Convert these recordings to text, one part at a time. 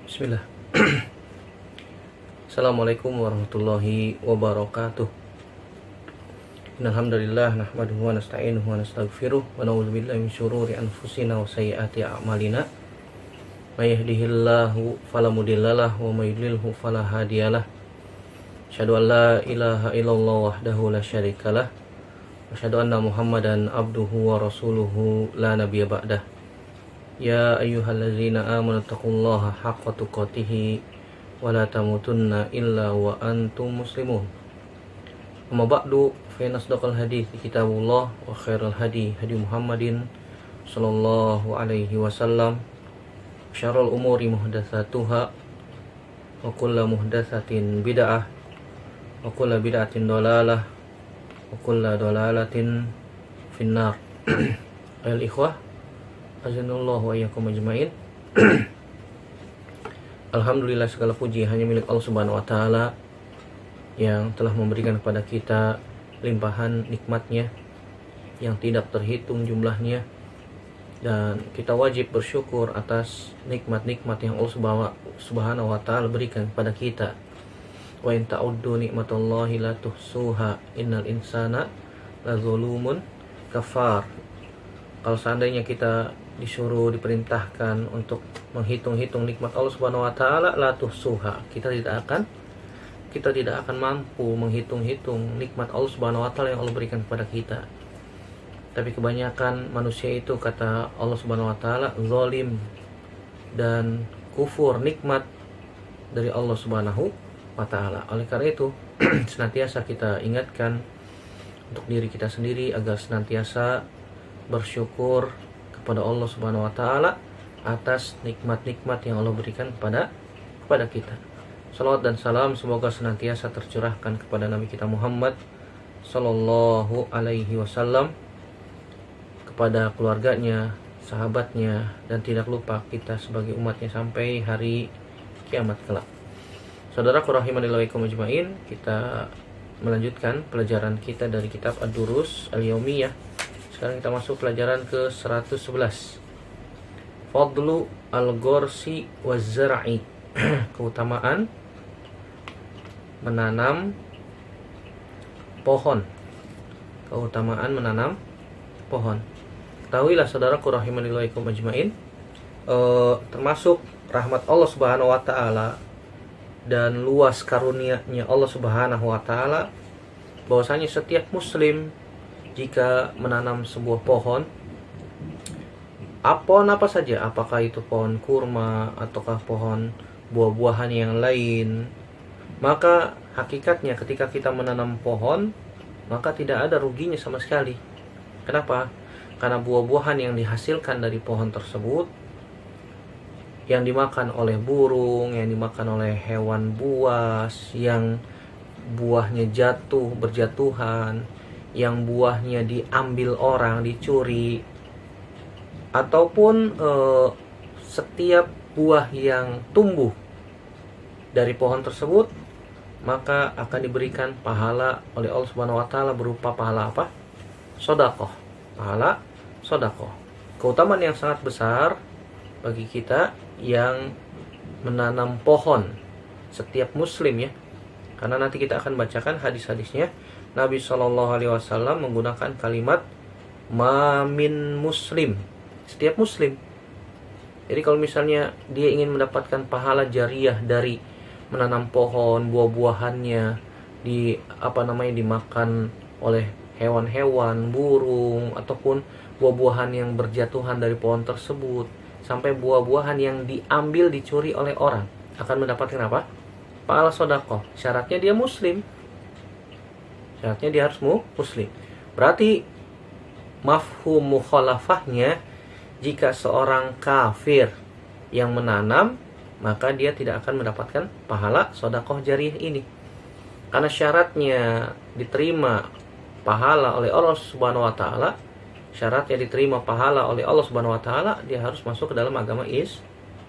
Bismillah. Assalamualaikum warahmatullahi wabarakatuh. Innalhamdulillah nahmaduhu wa nasta'inuhu wa nastaghfiruh wa na'udzubillahi min syururi anfusina wa sayyiati a'malina. May yahdihillahu fala mudhillalah wa may yudlilhu fala hadiyalah. Asyhadu an la ilaha illallah wahdahu la syarikalah. Asyhadu anna Muhammadan abduhu wa rasuluhu la nabiyya ba'dah. Ya ayyuhallazina amanu taqullaha haqqa tuqatih wa la tamutunna illa wa antum muslimun. Amma ba'du, fa inna asdaqal hadits kitabullah wa khairal hadi Muhammadin sallallahu alaihi wasallam. Syarrul umuri muhdatsatuha wa kullu muhdatsatin bid'ah wa kullu bid'atin dhalalah wa kullu dhalalatin finnar. Ayol ikhwah, azanallahu wa iyyakum ajmain. Alhamdulillah, segala puji hanya milik Allah Subhanahu wa taala yang telah memberikan kepada kita limpahan nikmatnya yang tidak terhitung jumlahnya, dan kita wajib bersyukur atas nikmat-nikmat yang Allah Subhanahu wa taala berikan kepada kita. Wa in ta'uddu nikmatallahi la tuhsuha innal insana lazulumun kafar. Kalau seandainya kita diperintahkan untuk menghitung-hitung nikmat Allah Subhanahu wa taala, la tuhsuha, kita tidak akan mampu menghitung-hitung nikmat Allah Subhanahu wa taala yang Allah berikan kepada kita. Tapi kebanyakan manusia itu, kata Allah Subhanahu wa taala, zalim dan kufur nikmat dari Allah Subhanahu wa taala. Oleh karena itu, senantiasa kita ingatkan untuk diri kita sendiri agar senantiasa bersyukur kepada Allah Subhanahu wa taala atas nikmat-nikmat yang Allah berikan kepada kita. Salawat dan salam semoga senantiasa tercurahkan kepada Nabi kita Muhammad sallallahu alaihi wasallam, kepada keluarganya, sahabatnya, dan tidak lupa kita sebagai umatnya sampai hari kiamat kelak. Saudaraku rahimanillah wa iyyakum ajmain, kita melanjutkan pelajaran kita dari kitab Ad-Durus Al-Yaumiyah. Sekarang kita masuk pelajaran ke 111. Fadlu al-ghorsi waz-zar'i. Keutamaan menanam pohon. Keutamaan menanam pohon. Ketahuilah saudaraku rahimanillah wa iyyakum ajmain, termasuk rahmat Allah Subhanahu wa taala dan luas karunia-Nya Allah Subhanahu wa taala, bahwasanya setiap muslim jika menanam sebuah pohon apa saja, apakah itu pohon kurma ataukah pohon buah-buahan yang lain, maka hakikatnya ketika kita menanam pohon, maka tidak ada ruginya sama sekali. Kenapa? Karena buah-buahan yang dihasilkan dari pohon tersebut, yang dimakan oleh burung, yang dimakan oleh hewan buas, yang buahnya berjatuhan, yang buahnya diambil orang, dicuri, ataupun setiap buah yang tumbuh dari pohon tersebut, maka akan diberikan pahala oleh Allah Subhanahu wa taala berupa pahala apa? Sedekah. Pahala sedekah. Keutamaan yang sangat besar bagi kita yang menanam pohon, setiap muslim ya. Karena nanti kita akan bacakan hadis-hadisnya. Nabi SAW menggunakan kalimat mamin muslim, setiap muslim. Jadi kalau misalnya dia ingin mendapatkan pahala jariyah dari menanam pohon, buah-buahannya dimakan oleh hewan-hewan, burung, ataupun buah-buahan yang berjatuhan dari pohon tersebut, sampai buah-buahan yang diambil, dicuri oleh orang, akan mendapatkan apa? Pahala sedekah. Syaratnya dia muslim. Syaratnya dia harus muslim. Berarti mafhum mukhalafahnya, jika seorang kafir yang menanam, maka dia tidak akan mendapatkan pahala sedekah jariyah ini. Karena syaratnya diterima pahala oleh Allah Subhanahu wa taala, syaratnya diterima pahala oleh Allah Subhanahu wa taala, dia harus masuk ke dalam agama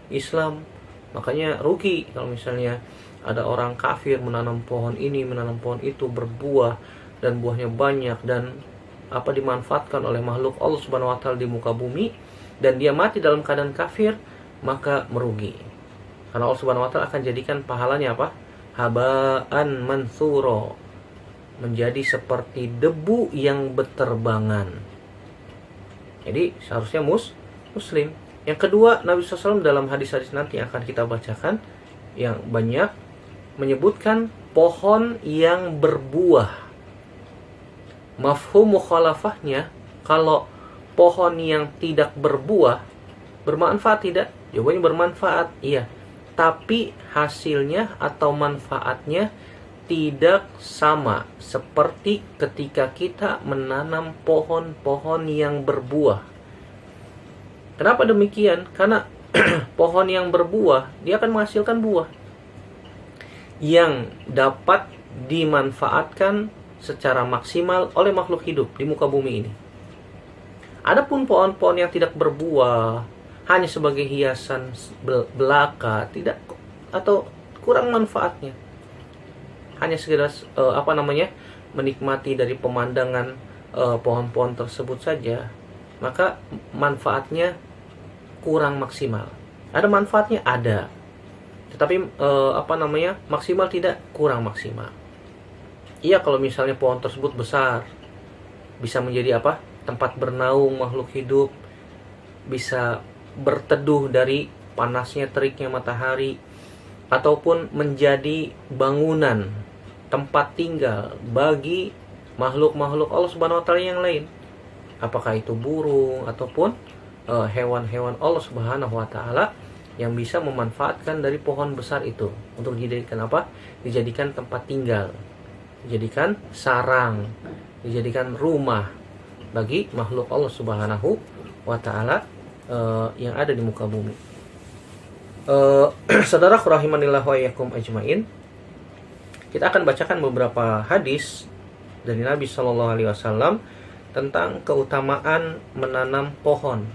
Islam. Makanya rugi kalau misalnya ada orang kafir menanam pohon ini, menanam pohon itu, berbuah dan buahnya banyak, dan dimanfaatkan oleh makhluk Allah Subhanahu wa taala di muka bumi, dan dia mati dalam keadaan kafir, maka merugi. Karena Allah Subhanahu wa taala akan jadikan pahalanya apa? Habaan mansuro, menjadi seperti debu yang berterbangan. Jadi seharusnya muslim. Yang kedua, Nabi SAW dalam hadis-hadis nanti yang akan kita bacakan yang banyak menyebutkan pohon yang berbuah. Mafhum mukhalafahnya, kalau pohon yang tidak berbuah bermanfaat tidak? Jawabannya bermanfaat, iya. Tapi hasilnya atau manfaatnya tidak sama seperti ketika kita menanam pohon-pohon yang berbuah. Kenapa demikian? Karena pohon yang berbuah, dia akan menghasilkan buah yang dapat dimanfaatkan secara maksimal oleh makhluk hidup di muka bumi ini. Adapun pohon-pohon yang tidak berbuah, hanya sebagai hiasan belaka, tidak atau kurang manfaatnya, hanya sekedar menikmati dari pemandangan pohon-pohon tersebut saja, maka manfaatnya kurang maksimal. Ada manfaatnya, ada, tetapi maksimal tidak, kurang maksimal. Iya, kalau misalnya pohon tersebut besar, bisa menjadi tempat bernaung makhluk hidup, bisa berteduh dari panasnya teriknya matahari, ataupun menjadi bangunan tempat tinggal bagi makhluk-makhluk Allah Subhanahu wa taala yang lain. Apakah itu burung ataupun hewan-hewan Allah Subhanahu wa taala yang bisa memanfaatkan dari pohon besar itu untuk dijadikan dijadikan tempat tinggal, dijadikan sarang, dijadikan rumah bagi makhluk Allah Subhanahu wa taala yang ada di muka bumi. Saudara rahimanillah wa iyyakum ajmain, kita akan bacakan beberapa hadis dari Nabi Shallallahu alaihi wasallam tentang keutamaan menanam pohon.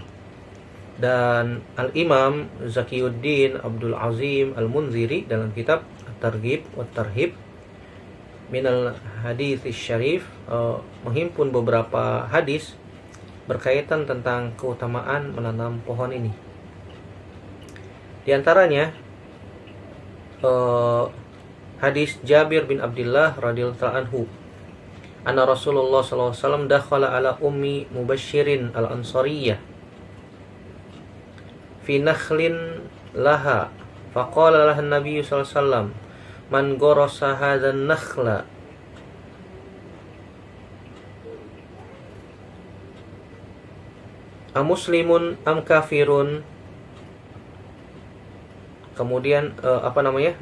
Dan Al-Imam Zakiyuddin Abdul Azim Al-Munziri dalam kitab At-Targhib wa Tarhib minal hadits syarif menghimpun beberapa hadis berkaitan tentang keutamaan menanam pohon ini. Di antaranya hadis Jabir bin Abdullah radhiyallahu anhu, anna Rasulullah sallallahu alaihi wasallam dakhala ala ummi Mubashirin al-Ansariyah fi nakhlin laha faqala laha an-nabiy sallallahu alaihi wasallam man gharasa hadzal nakhla amuslimun am kafirun. Kemudian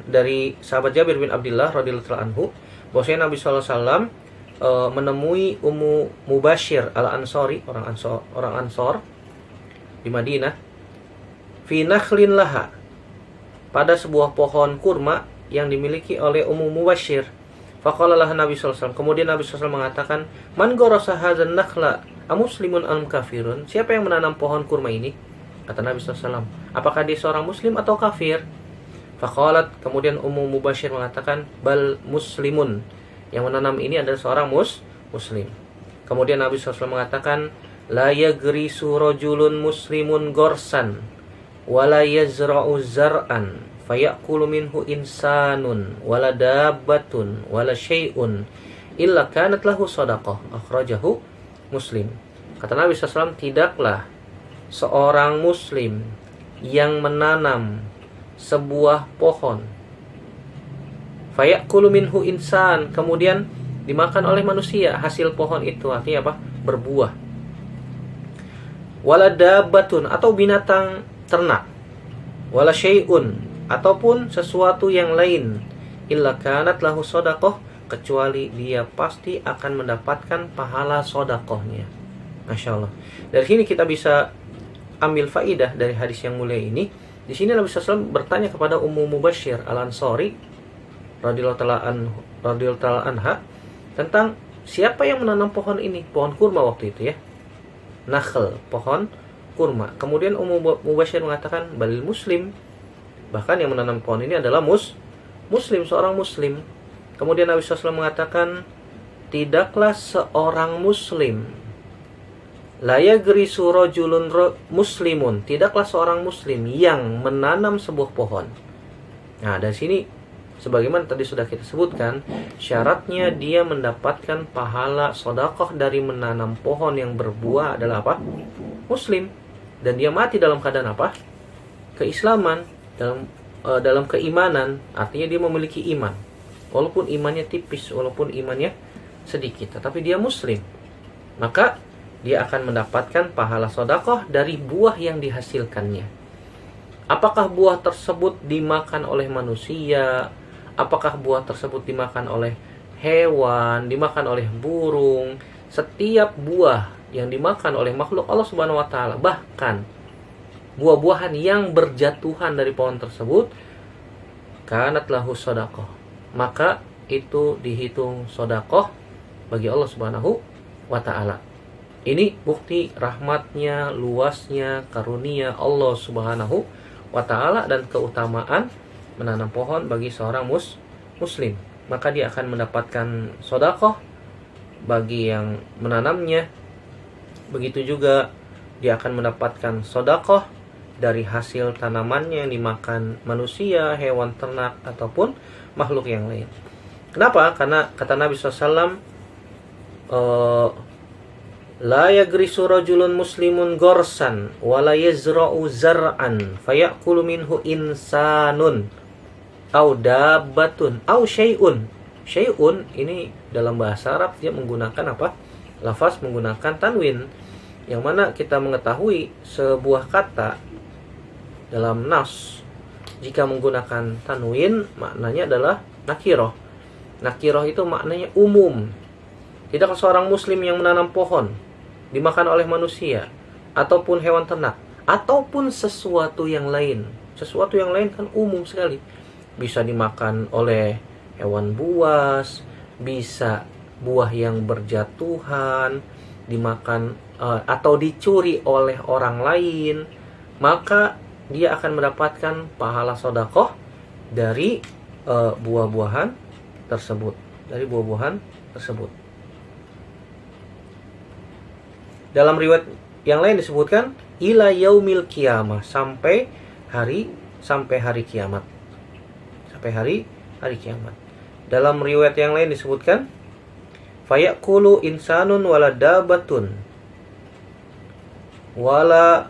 dari sahabat Jabir bin Abdullah radhiyallahu anhu, bahwasanya Nabi sallallahu alaihi wasallam menemui Ummu Mubashir al-Ansari, orang Ansor di Madinah, fi nakhlin laha, pada sebuah pohon kurma yang dimiliki oleh Ummu Mubashir. Faqala laha Nabi sallallahu alaihi wasallam, kemudian Nabi sallallahu alaihi wasallam mengatakan, man gharasa hadzal nakhla amuslimun am kafirun, siapa yang menanam pohon kurma ini? Kata Nabi SAW, apakah dia seorang muslim atau kafir? Faqalat, kemudian Ummu Mubashir mengatakan, bal muslimun, yang menanam ini adalah seorang muslim. Kemudian Nabi SAW mengatakan, la yagrisu rajulun muslimun gorsan wala yazra'u zar'an fayakulu minhu insanun wala dabbatun wala syai'un illa kanat lahu sadaqah, akhrajahu Muslim. Kata Nabi SAW, tidaklah seorang muslim yang menanam sebuah pohon, fayakulu minhu insan, kemudian dimakan oleh manusia hasil pohon itu, artinya berbuah, wala dabbatun, atau binatang ternak, wala syai'un, ataupun sesuatu yang lain, illa kanat lahu shadaqah, kecuali dia pasti akan mendapatkan pahala sedekahnya. Masya Allah. Dari sini kita bisa ambil faidah dari hadis yang mulia ini. Di sini Nabi SAW bertanya kepada Ummu Mubashir al-Ansari radhiyallahu anha tentang siapa yang menanam pohon ini, pohon kurma waktu itu ya, nakhl, pohon kurma. Kemudian Ummu Mubashir mengatakan balil muslim, bahkan yang menanam pohon ini adalah muslim, seorang muslim. Kemudian Nabi SAW mengatakan, tidaklah seorang muslim, la yagrisu rajulun muslimun, tidaklah seorang muslim yang menanam sebuah pohon. Nah, dari sini sebagaimana tadi sudah kita sebutkan, syaratnya dia mendapatkan pahala sedekah dari menanam pohon yang berbuah adalah apa? Muslim. Dan dia mati dalam keadaan apa? Keislaman, dalam keimanan, artinya dia memiliki iman. Walaupun imannya tipis, walaupun imannya sedikit, tetapi dia muslim. Maka dia akan mendapatkan pahala sedekah dari buah yang dihasilkannya. Apakah buah tersebut dimakan oleh manusia? Apakah buah tersebut dimakan oleh hewan, dimakan oleh burung? Setiap buah yang dimakan oleh makhluk Allah Subhanahu wa taala, bahkan buah-buahan yang berjatuhan dari pohon tersebut, kanat lahu shadaqah, maka itu dihitung sedekah bagi Allah Subhanahu wa taala. Ini bukti rahmatnya, luasnya karunia Allah Subhanahu wa taala dan keutamaan menanam pohon bagi seorang muslim. Maka dia akan mendapatkan sedekah bagi yang menanamnya. Begitu juga dia akan mendapatkan sedekah dari hasil tanamannya yang dimakan manusia, hewan ternak ataupun makhluk yang lain. Kenapa? Karena kata Nabi SAW, la yagrisu rajulun muslimun gorsan wala yazra'u zar'an fayakulu minhu insanun au dabbatun au syai'un. Syai'un ini dalam bahasa Arab dia menggunakan apa? Lafaz menggunakan tanwin, yang mana kita mengetahui sebuah kata dalam nas jika menggunakan tanwin maknanya adalah nakirah. Nakirah itu maknanya umum. Tidak seorang muslim yang menanam pohon dimakan oleh manusia ataupun hewan ternak ataupun sesuatu yang lain. Sesuatu yang lain kan umum sekali. Bisa dimakan oleh hewan buas, bisa buah yang berjatuhan, dimakan atau dicuri oleh orang lain, maka dia akan mendapatkan pahala sedekah dari buah-buahan tersebut, dari buah-buahan tersebut. Dalam riwayat yang lain disebutkan ila yaumil qiyamah, sampai hari kiamat. Sampai hari kiamat. Dalam riwayat yang lain disebutkan fayaqulu insanun wala dabatun wala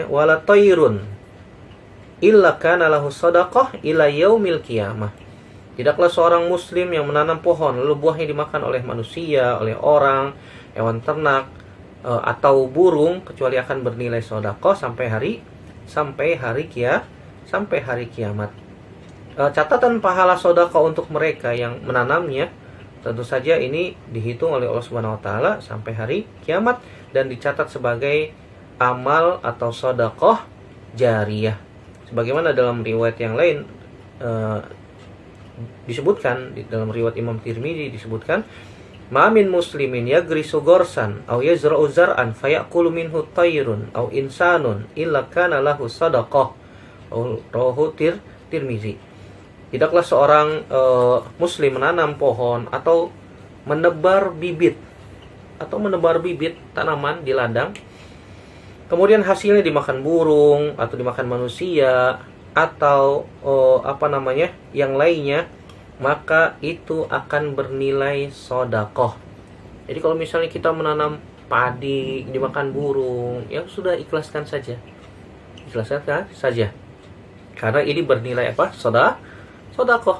wala tayrun illa kana lahu shadaqah ila yaumil qiyamah. Tidaklah seorang muslim yang menanam pohon lalu buahnya dimakan oleh manusia, oleh orang, hewan ternak atau burung, kecuali akan bernilai sedekah sampai hari kiamat. Catatan pahala sedekah untuk mereka yang menanamnya, tentu saja ini dihitung oleh Allah Subhanahu wa taala sampai hari kiamat dan dicatat sebagai amal atau sedekah jariyah. Sebagaimana dalam riwayat yang lain disebutkan, dalam riwayat Imam Tirmidzi disebutkan, ma min muslimin yagrisu gorsan aw yazra'u zar'an fayaqulu minhu tayrun aw insanun illa kana lahu sadaqah. Rawahu Tirmidzi. Tidaklah seorang muslim menanam pohon atau menebar bibit tanaman di ladang, kemudian hasilnya dimakan burung atau dimakan manusia atau yang lainnya, maka itu akan bernilai sedekah. Jadi kalau misalnya kita menanam padi dimakan burung, ya sudah ikhlaskan saja. Karena ini bernilai apa? Sedekah.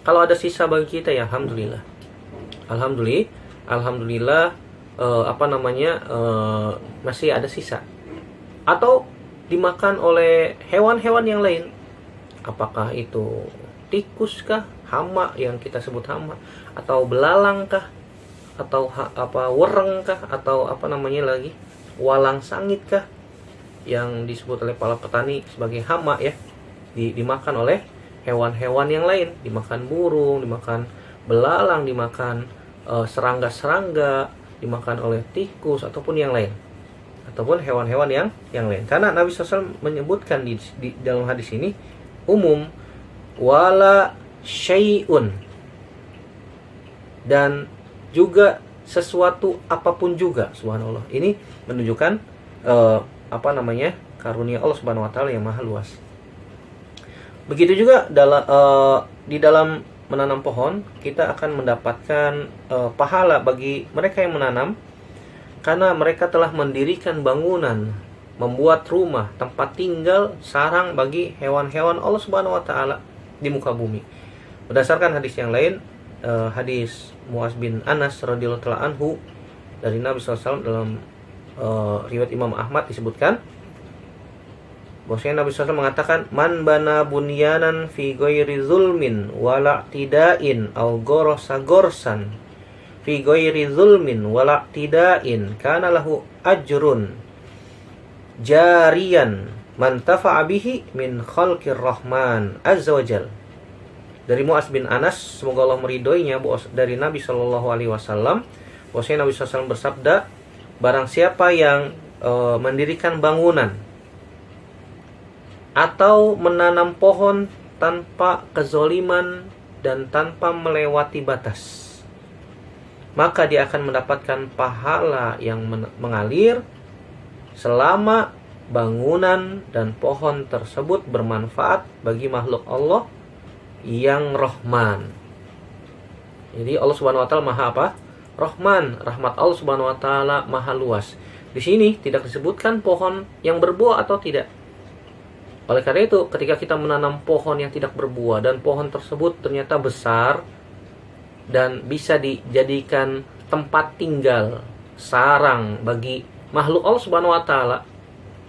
Kalau ada sisa bagi kita, ya alhamdulillah. Alhamdulillah masih ada sisa. Atau dimakan oleh hewan-hewan yang lain. Apakah itu tikus kah, hama yang kita sebut hama, atau belalang kah, atau wereng kah, atau walang sangit kah, yang disebut oleh para petani sebagai hama, ya, dimakan oleh hewan-hewan yang lain, dimakan burung, dimakan belalang, dimakan serangga-serangga, dimakan oleh tikus ataupun yang lain, ataupun hewan-hewan yang lain. Karena Nabi SAW menyebutkan di dalam hadis ini umum, wala syai'un, dan juga sesuatu apapun juga. Subhanallah, ini menunjukkan karunia Allah Subhanahu wa taala yang maha luas. Begitu juga di dalam menanam pohon, kita akan mendapatkan pahala bagi mereka yang menanam, karena mereka telah mendirikan bangunan, membuat rumah, tempat tinggal, sarang bagi hewan-hewan Allah Subhanahu wa taala di muka bumi. Berdasarkan hadis yang lain, hadis Muaz bin Anas radhiyallahu taala anhu dari Nabi SAW dalam riwayat Imam Ahmad disebutkan bahwasanya Nabi SAW mengatakan, man bana bunyanan fi ghairi zulmin wala tidain au gorosa gorsan fi ghairi zulmin wala tidain kana lahu ajrun jariyan man tafa'a bihi min khalqir rahman azza wajal. Dari Muaz bin Anas, semoga Allah meridhoinya, dari Nabi SAW, bahwasanya Nabi SAW bersabda, barang siapa yang mendirikan bangunan atau menanam pohon tanpa kezoliman dan tanpa melewati batas, maka dia akan mendapatkan pahala yang mengalir selama bangunan dan pohon tersebut bermanfaat bagi makhluk Allah yang Rahman. Jadi Allah Subhanahu wa taala Maha apa? Rahman. Rahmat Allah Subhanahu wa taala maha luas. Di sini tidak disebutkan pohon yang berbuah atau tidak. Oleh karena itu, ketika kita menanam pohon yang tidak berbuah dan pohon tersebut ternyata besar dan bisa dijadikan tempat tinggal, sarang bagi makhluk Allah Subhanahu wa taala,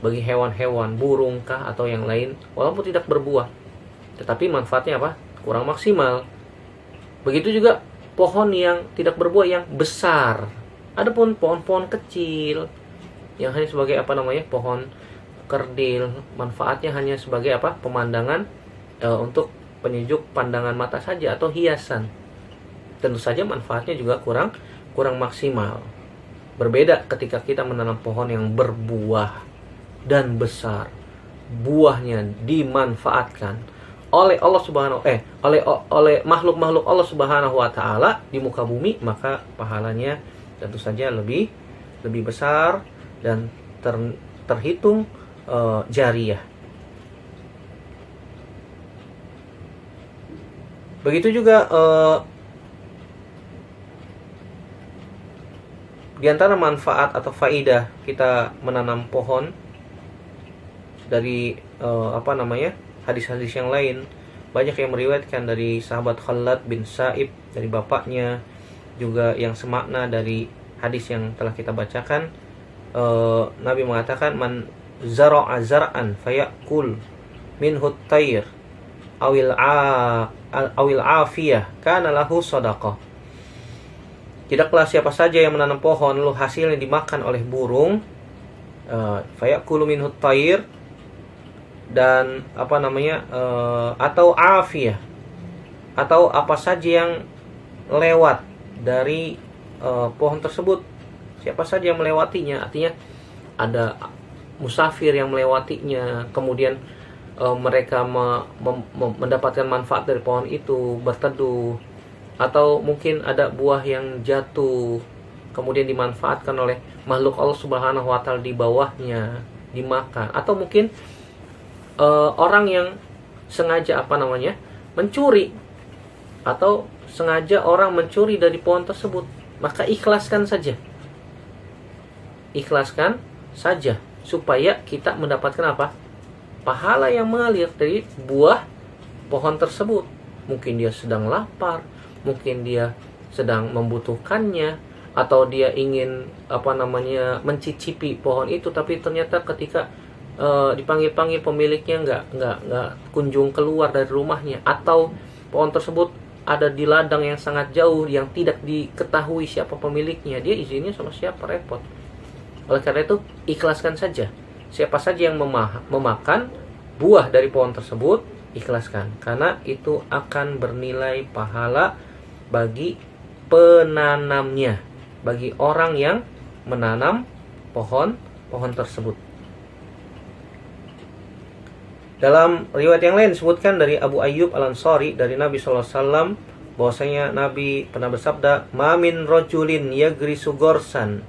bagi hewan-hewan, burung kah atau yang lain, walaupun tidak berbuah, tetapi manfaatnya apa? Kurang maksimal. Begitu juga pohon yang tidak berbuah yang besar. Adapun pohon-pohon kecil yang hanya sebagai pohon kerdil, manfaatnya hanya sebagai pemandangan, untuk penyejuk pandangan mata saja atau hiasan. Tentu saja manfaatnya juga kurang maksimal. Berbeda ketika kita menanam pohon yang berbuah dan besar, buahnya dimanfaatkan oleh Allah Subhanahu oleh makhluk-makhluk Allah Subhanahu wa taala di muka bumi, maka pahalanya tentu saja lebih besar dan terhitung jariyah. Begitu juga di antara manfaat atau faidah kita menanam pohon dari hadis-hadis yang lain, banyak yang meriwayatkan dari sahabat Khalad bin Sa'ib dari bapaknya, juga yang semakna dari hadis yang telah kita bacakan. Nabi mengatakan, man zara'a zar'an fayakul minhu at-tayr awil afiyah kana lahu sadaqah. Tidaklah siapa saja yang menanam pohon lalu hasilnya dimakan oleh burung, fayakulu minhu at-tayr, dan atau afiyah, atau apa saja yang lewat dari pohon tersebut, siapa saja yang melewatinya, artinya ada musafir yang melewatinya, kemudian mereka mendapatkan manfaat dari pohon itu, berteduh, atau mungkin ada buah yang jatuh kemudian dimanfaatkan oleh makhluk Allah Subhanahu wa taala di bawahnya, dimakan, atau mungkin orang yang sengaja mencuri, atau sengaja orang mencuri dari pohon tersebut, maka ikhlaskan saja supaya kita mendapatkan pahala yang mengalir dari buah pohon tersebut. Mungkin dia sedang lapar, mungkin dia sedang membutuhkannya, atau dia ingin mencicipi pohon itu, tapi ternyata ketika dipanggil-panggil pemiliknya nggak kunjung keluar dari rumahnya, atau pohon tersebut ada di ladang yang sangat jauh yang tidak diketahui siapa pemiliknya, dia izinnya sama siapa, repot. Oleh karena itu, ikhlaskan saja. Siapa saja yang memakan buah dari pohon tersebut, ikhlaskan, karena itu akan bernilai pahala bagi penanamnya, bagi orang yang menanam pohon tersebut. Dalam riwayat yang lain disebutkan dari Abu Ayyub Al-Ansari dari Nabi SAW, bahwasanya Nabi pernah bersabda, ma min rajulin yagrisu gorsan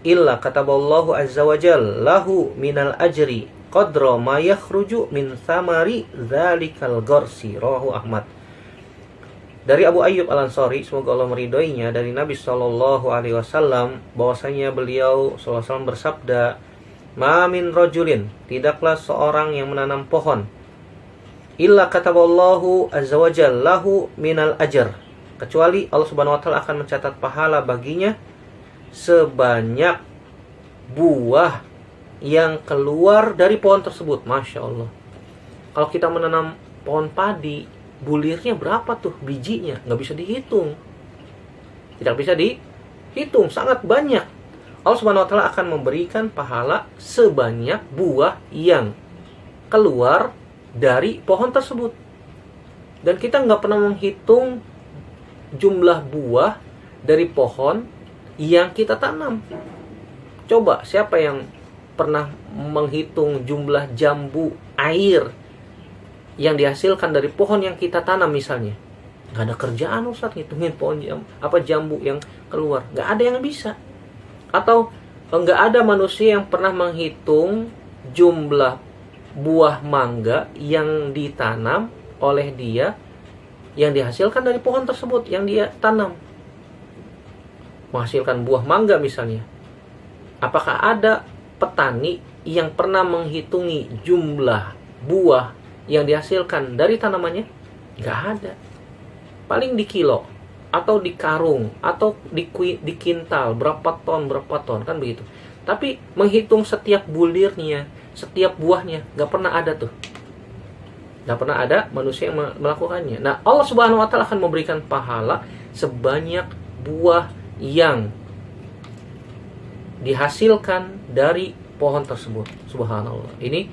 illa kataballahu azza wa jal lahu minal ajri qadra ma yakhruju min thamari dzalikal gharsi, rawahu Ahmad. Dari Abu Ayyub Al-Ansari, semoga Allah meridhoinya, dari Nabi sallallahu alaihi wasallam bahwasanya beliau sallallahu alaihi wasallam bersabda, "Ma min rajulin, tidaklah seorang yang menanam pohon, illa kataballahu azza wa jalla lahu minal ajr, kecuali Allah Subhanahu wa taala akan mencatat pahala baginya sebanyak buah yang keluar dari pohon tersebut." Masya Allah. Kalau kita menanam pohon padi, bulirnya berapa tuh bijinya? Nggak bisa dihitung. Tidak bisa dihitung, sangat banyak. Allah Subhanahu wa taala akan memberikan pahala sebanyak buah yang keluar dari pohon tersebut. Dan kita nggak pernah menghitung jumlah buah dari pohon yang kita tanam. Coba, siapa yang pernah menghitung jumlah jambu air yang dihasilkan dari pohon yang kita tanam misalnya? Nggak ada kerjaan Ustaz ngitungin pohon jambu yang keluar. Nggak ada yang bisa. Atau nggak ada manusia yang pernah menghitung jumlah buah mangga yang ditanam oleh dia, yang dihasilkan dari pohon tersebut yang dia tanam. Menghasilkan buah mangga misalnya. Apakah ada petani yang pernah menghitungi jumlah buah yang dihasilkan dari tanamannya? Nggak ada. Paling di kilo, atau di karung, atau di kintal, berapa ton, kan begitu. Tapi menghitung setiap bulirnya, setiap buahnya, nggak pernah ada tuh. Nggak pernah ada manusia yang melakukannya. Nah, Allah Subhanahu wa taala akan memberikan pahala sebanyak buah yang dihasilkan dari pohon tersebut. Subhanallah. Ini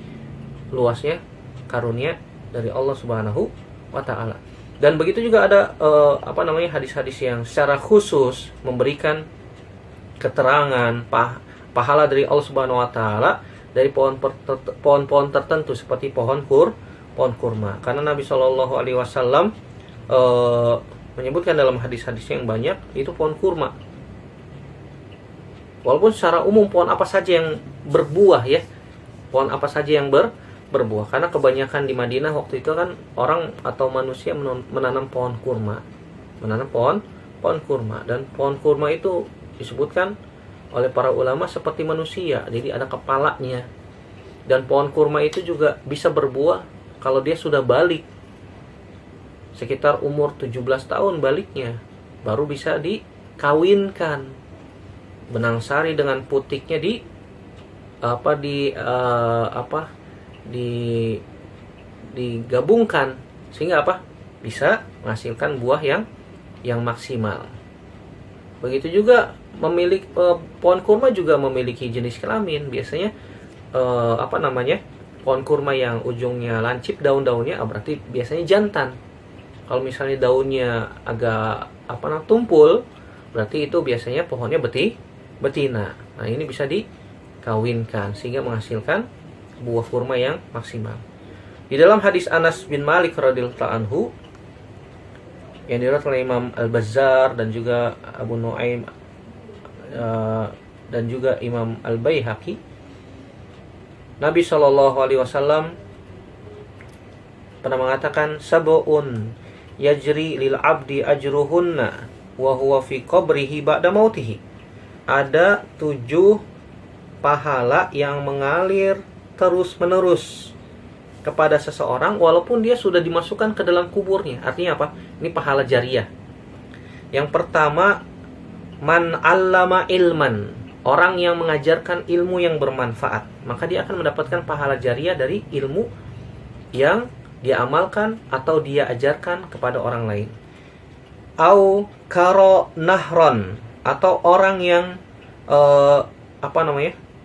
luasnya karunia dari Allah Subhanahu wa taala. Dan begitu juga ada hadis-hadis yang secara khusus memberikan keterangan pahala dari Allah Subhanahu wa taala dari pohon-pohon tertentu seperti pohon kurma. Karena Nabi Shallallahu alaihi wasallam menyebutkan dalam hadis-hadis yang banyak itu pohon kurma. Walaupun secara umum pohon apa saja yang berbuah ya. Pohon apa saja yang berbuah, karena kebanyakan di Madinah waktu itu kan orang atau manusia menanam pohon kurma, pohon kurma, dan pohon kurma itu disebutkan oleh para ulama seperti manusia, jadi ada kepalanya. Dan pohon kurma itu juga bisa berbuah kalau dia sudah balik, sekitar umur 17 tahun baliknya, baru bisa dikawinkan. Benang sari dengan putiknya digabungkan sehingga bisa menghasilkan buah yang maksimal. Begitu juga pohon kurma juga memiliki jenis kelamin. Biasanya pohon kurma yang ujungnya lancip daun-daunnya berarti biasanya jantan. Kalau misalnya daunnya agak tumpul, berarti itu biasanya pohonnya betina. Nah, ini bisa dikawinkan sehingga menghasilkan buah kurma yang maksimal. Di dalam hadis Anas bin Malik radhiyallahu anhu yang diriwayatkan oleh Imam Al-Bazzar dan juga Abu Nuaim dan juga Imam Al-Baihaqi, Nabi Shallallahu alaihi wasallam pernah mengatakan, "Sab'un yajri lil 'abdi ajruhunna wa huwa fi qabrihi ba'da mautihi." Ada 7 pahala yang mengalir terus-menerus kepada seseorang walaupun dia sudah dimasukkan ke dalam kuburnya. Artinya apa? Ini pahala jariyah. Yang pertama, man 'allama ilman, orang yang mengajarkan ilmu yang bermanfaat, maka dia akan mendapatkan pahala jariyah dari ilmu yang dia amalkan atau dia ajarkan kepada orang lain. Au karo nahron, atau orang yang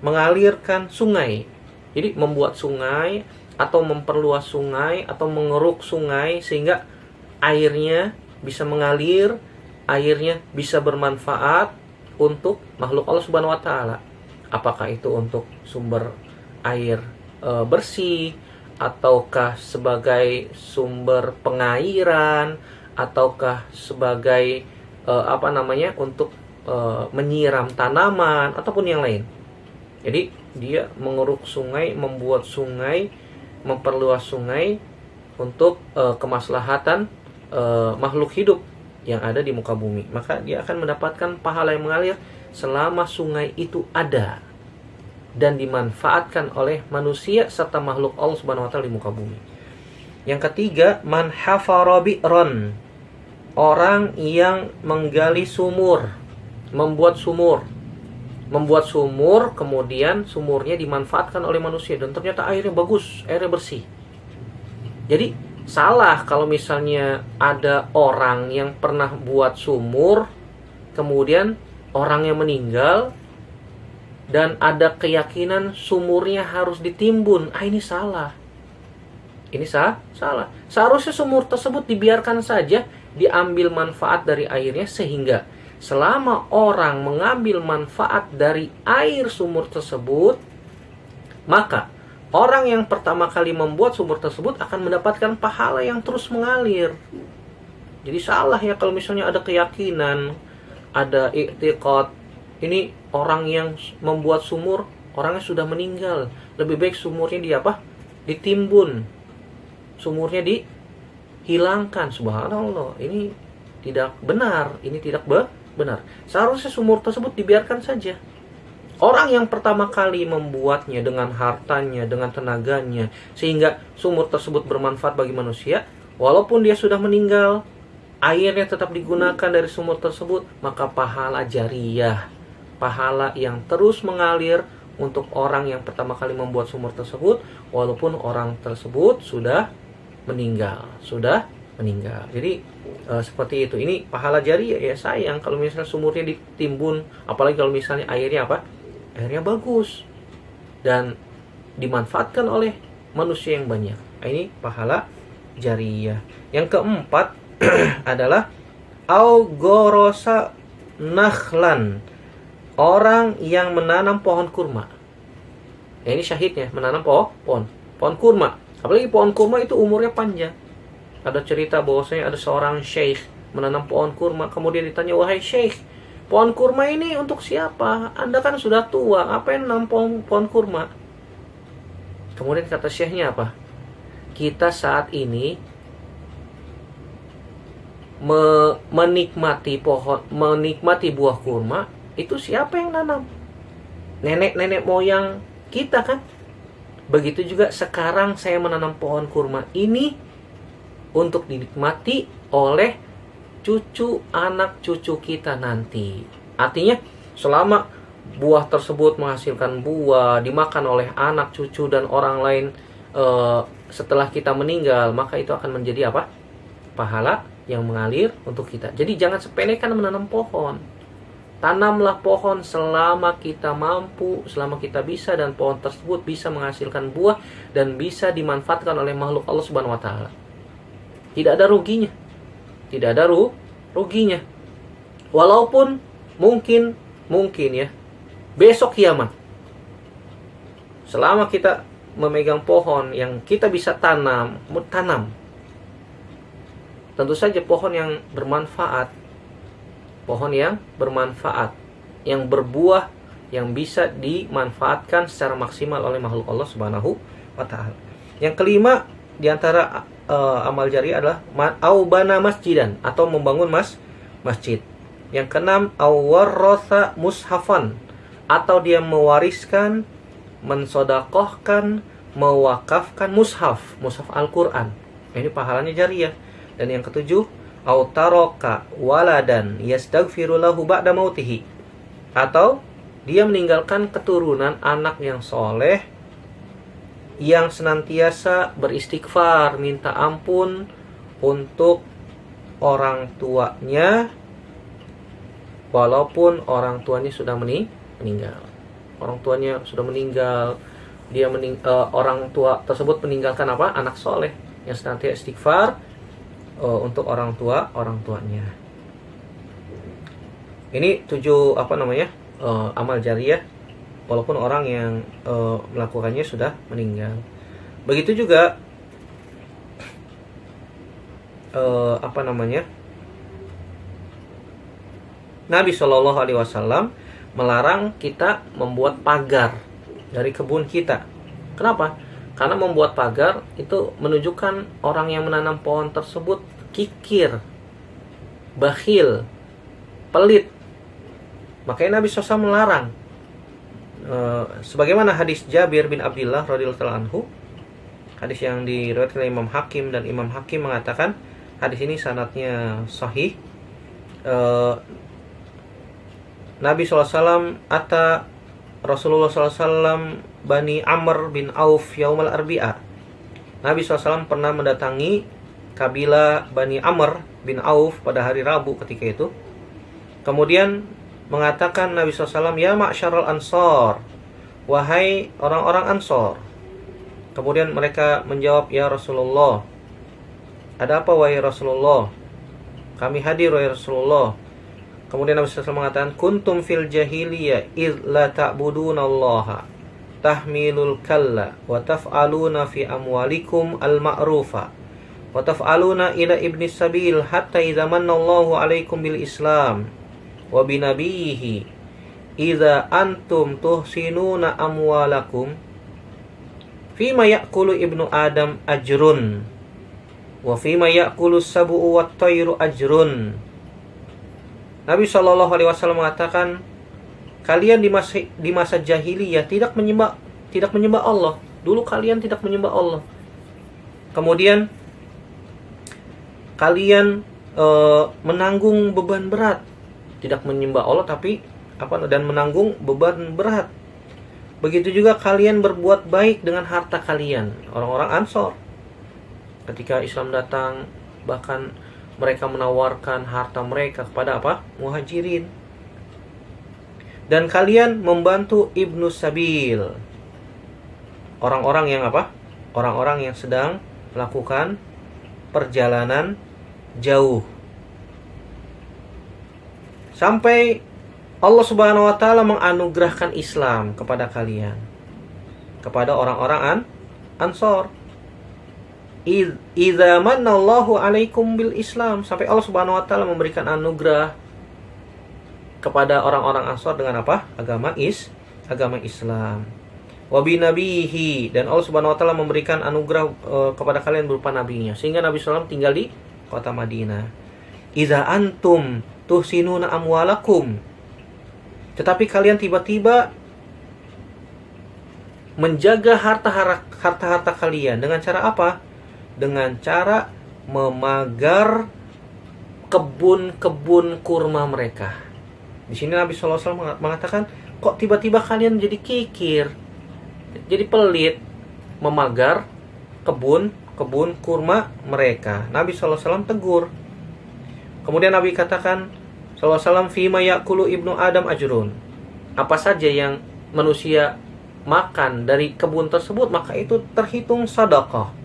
mengalirkan sungai. Jadi membuat sungai atau memperluas sungai atau mengeruk sungai sehingga airnya bisa mengalir, airnya bisa bermanfaat untuk makhluk Allah Subhanahu wa taala. Apakah itu untuk sumber air bersih, ataukah sebagai sumber pengairan, ataukah sebagai untuk menyiram tanaman ataupun yang lain. Jadi dia mengeruk sungai, membuat sungai, memperluas sungai untuk kemaslahatan makhluk hidup yang ada di muka bumi. Maka dia akan mendapatkan pahala yang mengalir selama sungai itu ada dan dimanfaatkan oleh manusia serta makhluk Allah Subhanahu wa taala di muka bumi. Yang ketiga, man hafara bi'ran. Orang yang menggali sumur, membuat sumur. Membuat sumur, kemudian sumurnya dimanfaatkan oleh manusia dan ternyata airnya bagus, airnya bersih. Jadi salah kalau misalnya ada orang yang pernah buat sumur, kemudian orangnya meninggal dan ada keyakinan sumurnya harus ditimbun. Ini salah. Ini salah. Seharusnya sumur tersebut dibiarkan saja, diambil manfaat dari airnya, sehingga selama orang mengambil manfaat dari air sumur tersebut, maka orang yang pertama kali membuat sumur tersebut akan mendapatkan pahala yang terus mengalir. Jadi salah ya kalau misalnya ada keyakinan, ada i'tiqad, ini orang yang membuat sumur, orangnya sudah meninggal, lebih baik sumurnya ditimbun, sumurnya dihilangkan. Subhanallah, ini tidak benar, ini tidak benar. Seharusnya sumur tersebut dibiarkan saja. Orang yang pertama kali membuatnya dengan hartanya, dengan tenaganya, sehingga sumur tersebut bermanfaat bagi manusia, walaupun dia sudah meninggal, airnya tetap digunakan dari sumur tersebut, maka pahala jariyah, pahala yang terus mengalir untuk orang yang pertama kali membuat sumur tersebut, walaupun orang tersebut sudah meninggal. Jadi seperti itu. Ini pahala jariyah ya. Sayang kalau misalnya sumurnya ditimbun, apalagi kalau misalnya airnya airnya bagus dan dimanfaatkan oleh manusia yang banyak. Ini pahala jariyah. Yang keempat adalah augorosa nakhlan, orang yang menanam pohon kurma. Ini syahidnya, menanam pohon kurma. Apalagi pohon kurma itu umurnya panjang. Ada cerita bahwasanya ada seorang syekh menanam pohon kurma. Kemudian ditanya, wahai syekh, pohon kurma ini untuk siapa? Anda kan sudah tua, apa yang menanam pohon kurma? Kemudian kata syekhnya apa? Kita saat ini menikmati buah kurma, itu siapa yang nanam? Nenek nenek kita kan. Begitu juga sekarang saya menanam pohon kurma ini untuk dinikmati oleh anak cucu kita nanti. Artinya selama buah tersebut menghasilkan buah, dimakan oleh anak cucu dan orang lain setelah kita meninggal, maka itu akan menjadi pahala yang mengalir untuk kita. Jadi jangan sepelekan menanam pohon. Tanamlah pohon selama kita mampu, selama kita bisa, dan pohon tersebut bisa menghasilkan buah dan bisa dimanfaatkan oleh makhluk Allah Subhanahu wa taala. Tidak ada ruginya. Walaupun mungkin ya besok kiamat, selama kita memegang pohon yang kita bisa tanam, tentu saja pohon yang bermanfaat, yang berbuah, yang bisa dimanfaatkan secara maksimal oleh makhluk Allah Subhanahu wa taala. Yang kelima di antara amal jari adalah aubana masjidan, atau membangun masjid. Yang keenam, awarrotha mushafan, atau dia mewariskan, mensodakohkan, mewakafkan mushaf Al-Quran. Ini pahalanya jariyah. Dan yang ketujuh, autaroka waladan yastaghfiru lahu ba'da mautihi, atau dia meninggalkan keturunan anak yang soleh yang senantiasa beristighfar, minta ampun untuk orang tuanya walaupun orang tuanya sudah meninggal. Orang tuanya sudah meninggal, orang tua tersebut meninggalkan anak soleh yang senantiasa istighfar untuk orang tuanya. Ini 7 amal jariyah, walaupun orang yang melakukannya sudah meninggal. Begitu juga Nabi Shallallahu Alaihi Wasallam melarang kita membuat pagar dari kebun kita. Kenapa? Karena membuat pagar itu menunjukkan orang yang menanam pohon tersebut kikir, bakhil, pelit. Makanya Nabi SAW melarang. Sebagaimana hadis Jabir bin Abdullah radhiyallahu anhu, hadis yang diriwayatkan Imam Hakim, dan Imam Hakim mengatakan hadis ini sanadnya sahih. Nabi SAW ata Rasulullah SAW Bani Amr bin Auf yaumal arbi'a. Nabi SAW pernah mendatangi kabilah Bani Amr bin Auf pada hari Rabu ketika itu. Kemudian mengatakan Nabi SAW, ya ma'syarul ansar, wahai orang-orang Ansor. Kemudian mereka menjawab, ya Rasulullah, ada apa wahai Rasulullah? Kami hadir wahai Rasulullah. Kemudian Nabi SAW mengatakan, kuntum fil jahiliyah idh la ta'budunallaha tahmilul kalla wa taf'aluna fi amwalikum al-ma'rufa wa taf'aluna ila ibni sabil hatta idza manallahu alaikum bil islam wa binabiyhi idza antum tuhsinuna amwalakum fima ya'kulu ibnu adam ajrun wa fima ya'kulu sabu'u wat tayru ajrun. Nabi SAW mengatakan, kalian di masa jahiliyah tidak menyembah Allah. Dulu kalian tidak menyembah Allah. Kemudian kalian menanggung beban berat. Tidak menyembah Allah dan menanggung beban berat. Begitu juga kalian berbuat baik dengan harta kalian. Orang-orang Ansor ketika Islam datang, bahkan mereka menawarkan harta mereka kepada Muhajirin. Dan kalian membantu Ibnu Sabil. Orang-orang yang Orang-orang yang sedang melakukan perjalanan jauh. Sampai Allah Subhanahu wa taala menganugerahkan Islam kepada kalian. Kepada orang-orang Ansor. Idza manallahu alaikum bil Islam, sampai Allah Subhanahu wa taala memberikan anugerah kepada orang-orang Ansor dengan agama Islam. Wa binabihi, dan Allah Subhanahu wa taala memberikan anugerah kepada kalian berupa nabinya, sehingga Nabi SAW tinggal di kota Madinah. Idza antum tuhsinuna amwalakum, tetapi kalian tiba-tiba menjaga harta-harta kalian dengan cara apa? Dengan cara memagar kebun-kebun kurma mereka. Di sini Nabi SAW mengatakan, kok tiba-tiba kalian jadi kikir, jadi pelit, memagar kebun kurma mereka. Nabi SAW tegur. Kemudian Nabi katakan SAW, fima ya'kulu ibnu adam ajrun. Apa saja yang manusia makan dari kebun tersebut, maka itu terhitung sedekah.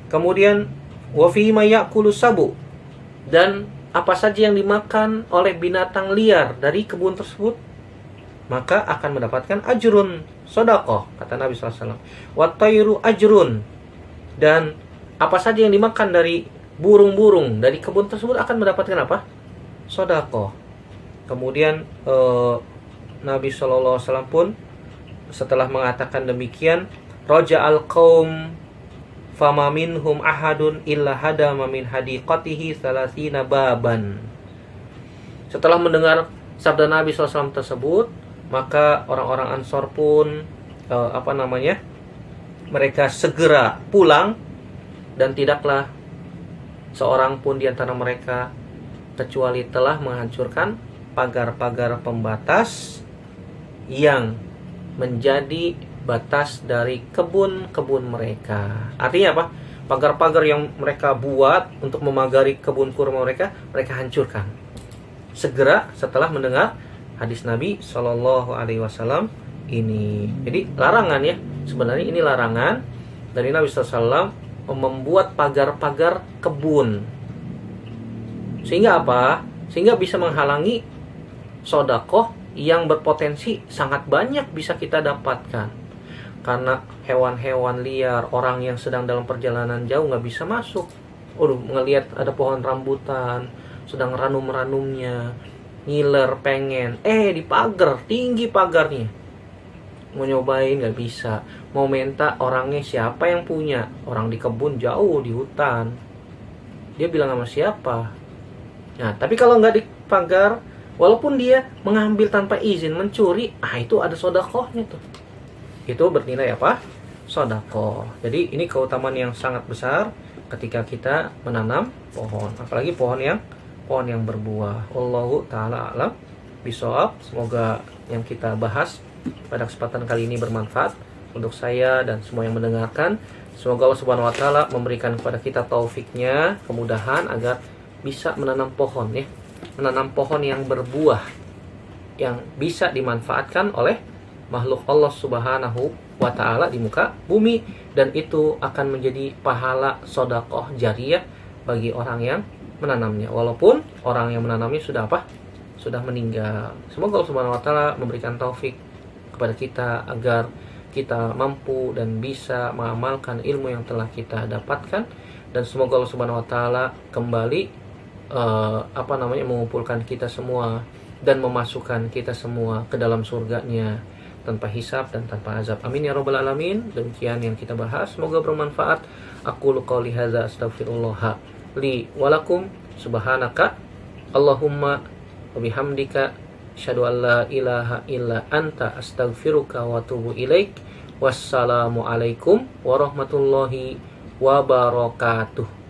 Kemudian wa fima ya'kulu sabu, dan apa saja yang dimakan oleh binatang liar dari kebun tersebut, maka akan mendapatkan ajrun, sedekah, kata Nabi SAW. Wat tayru ajrun, dan apa saja yang dimakan dari burung-burung dari kebun tersebut akan mendapatkan sedekah. Kemudian Nabi SAW pun setelah mengatakan demikian, raja'al qaum fama minhum ahadun illa hadama min hadiqatihi salasina baban. Setelah mendengar sabda Nabi SAW tersebut, maka orang-orang Ansor pun mereka segera pulang, dan tidaklah seorang pun di antara mereka kecuali telah menghancurkan pagar-pagar pembatas yang menjadi batas dari kebun-kebun mereka. Artinya pagar-pagar yang mereka buat untuk memagari kebun kurma mereka hancurkan segera setelah mendengar hadis Nabi Shallallahu Alaihi Wasallam ini. Jadi larangan, ya, sebenarnya ini larangan dari Nabi SAW membuat pagar-pagar kebun, sehingga sehingga bisa menghalangi sedekah yang berpotensi sangat banyak bisa kita dapatkan. Karena hewan-hewan liar, orang yang sedang dalam perjalanan jauh nggak bisa masuk. Ngelihat ada pohon rambutan, sedang ranum-ranumnya, ngiler pengen, di pagar, tinggi pagarnya, mau nyobain nggak bisa, mau minta orangnya siapa yang punya, orang di kebun jauh di hutan, dia bilang sama siapa. Nah tapi kalau nggak di pagar, walaupun dia mengambil tanpa izin, mencuri, itu ada sodakohnya tuh, itu bernilai apa? Sodakoh. Jadi ini keutamaan yang sangat besar ketika kita menanam pohon, apalagi pohon yang berbuah. Allahu ta'ala alam bisawab. Semoga yang kita bahas pada kesempatan kali ini bermanfaat untuk saya dan semua yang mendengarkan. Semoga Allah Subhanahu wa taala memberikan kepada kita taufiknya, kemudahan agar bisa menanam pohon ya. Menanam pohon yang berbuah, yang bisa dimanfaatkan oleh makhluk Allah Subhanahu wa ta'ala di muka bumi, dan itu akan menjadi pahala sodakoh jariyah bagi orang yang menanamnya, walaupun orang yang menanamnya sudah meninggal. Semoga Allah Subhanahu wa ta'ala memberikan taufik kepada kita agar kita mampu dan bisa mengamalkan ilmu yang telah kita dapatkan, dan semoga Allah Subhanahu wa ta'ala kembali mengumpulkan kita semua dan memasukkan kita semua ke dalam surganya tanpa hisab dan tanpa azab. Amin ya rabbal alamin. Demikian yang kita bahas, semoga bermanfaat. Aqulu qouli hadza astaghfirullah li wa lakum. Subhanaka Allahumma wa bihamdika asyhadu an la ilaha illa anta astaghfiruka wa atubu ilaik. Wassalamu alaikum warahmatullahi wabarakatuh.